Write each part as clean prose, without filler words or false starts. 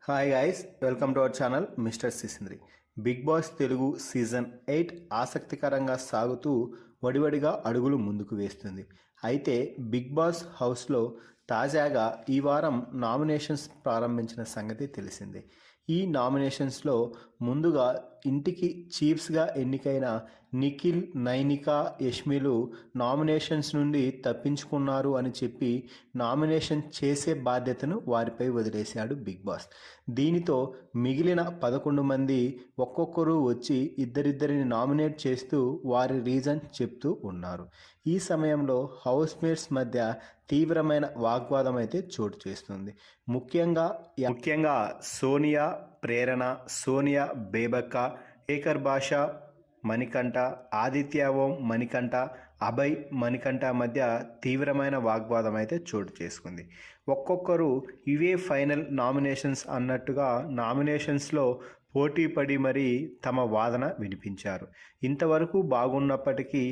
Hi guys, welcome to our channel mister Sisindri. Bigg Boss Telugu season 8 ఆసక్తికరంగా సాగుతూ వడివడిగా అడుగులు ముందుకు వేస్తుంది. అయితే బిగ్ బాస్ హౌస్లో తాజాగా ఈ వారం నామినేషన్స్ ప్రారంభించిన సంగతి తెలిసిందే. ఈ నామినేషన్స్లో ముందుగా ఇంటికి చీఫ్స్గా ఎన్నికైన నిఖిల్, నైనికా, యష్మిలు నామినేషన్స్ నుండి తప్పించుకున్నారు అని చెప్పి నామినేషన్ చేసే బాధ్యతను వారిపై వదిలేశాడు బిగ్ బాస్. దీనితో మిగిలిన 11 మంది ఒక్కొక్కరు వచ్చి ఇద్దరిద్దరిని నామినేట్ చేస్తూ వారి రీజన్ చెప్తూ ఉన్నారు. ఈ సమయంలో హౌస్ మేట్స్ మధ్య తీవ్రమైన వాగ్వాదం అయితే చోటు చేస్తుంది. ముఖ్యంగా సోనియా ప్రేరణ, సోనియా బేబక్క, శేఖర్ భాష మణికంఠ, ఆదిత్య ఓం మణికంఠ, అభయ్ మణికంఠ మధ్య తీవ్రమైన వాగ్వాదం అయితే చోటు చేసుకుంది. ఒక్కొక్కరు ఇవే ఫైనల్ నామినేషన్స్ అన్నట్టుగా నామినేషన్స్లో పోటీ పడి మరీ తమ వాదన వినిపించారు. ఇంతవరకు బాగున్నప్పటికీ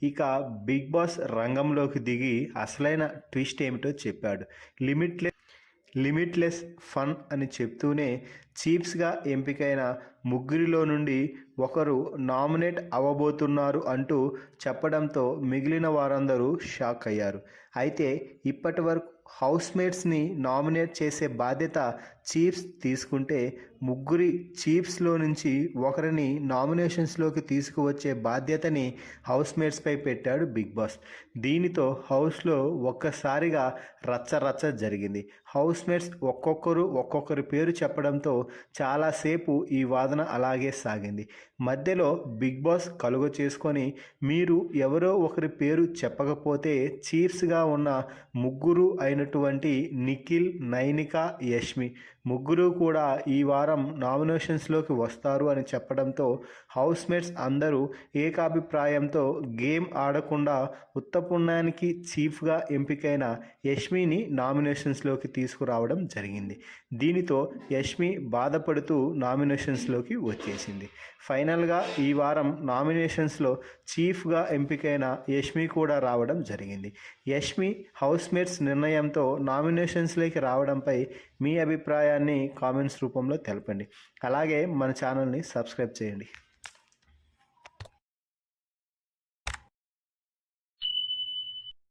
ఇక బిగ్ బాస్ రంగంలోకి దిగి అసలైన ట్విస్ట్ ఏమిటో చెప్పాడు. లిమిట్లెస్ ఫన్ అని చెప్తూనే చీఫ్స్గా ఎంపికైన ముగ్గురిలో నుండి ఒకరు నామినేట్ అవ్వబోతున్నారు అంటూ చెప్పడంతో మిగిలిన వారందరూ షాక్ అయ్యారు. అయితే ఇప్పటి వరకు హౌస్ మేట్స్ని నామినేట్ చేసే బాధ్యత చీఫ్స్ తీసుకుంటే ముగ్గురి చీఫ్స్లో నుంచి ఒకరిని నామినేషన్స్లోకి తీసుకువచ్చే బాధ్యతని హౌస్ మేట్స్పై పెట్టాడు బిగ్ బాస్. దీనితో హౌస్లో ఒక్కసారిగా రచ్చ జరిగింది. హౌస్ మేట్స్ ఒక్కొక్కరి పేరు చెప్పడంతో చాలాసేపు ఈ వాదన అలాగే సాగింది. మధ్యలో బిగ్ బాస్ కలుగ చేసుకొని మీరు ఎవరో ఒకరి పేరు చెప్పకపోతే చీఫ్స్గా ఉన్న ముగ్గురు అయినటువంటి నిఖిల్, నైనికా, యష్మి ముగ్గురు కూడా ఈ వారం నామినేషన్స్లోకి వస్తారు అని చెప్పడంతో హౌస్ మేట్స్ అందరూ ఏకాభిప్రాయంతో గేమ్ ఆడకుండా ఉత్తపుణ్యానికి చీఫ్గా ఎంపికైన యష్మిని నామినేషన్స్లోకి తీసుకురావడం జరిగింది. దీనితో యష్మి బాధపడుతూ నామినేషన్స్లోకి వచ్చేసింది. ఫైనల్గా ఈ వారం నామినేషన్స్లో చీఫ్గా ఎంపికైన యష్మి కూడా రావడం జరిగింది. యష్మి హౌస్ మేట్స్ నిర్ణయంతో నామినేషన్స్లోకి రావడంపై మీ అభిప్రాయాన్ని కామెంట్స్ రూపంలో తెలపండి. అలాగే మన ఛానల్ని సబ్స్క్రైబ్ చేయండి.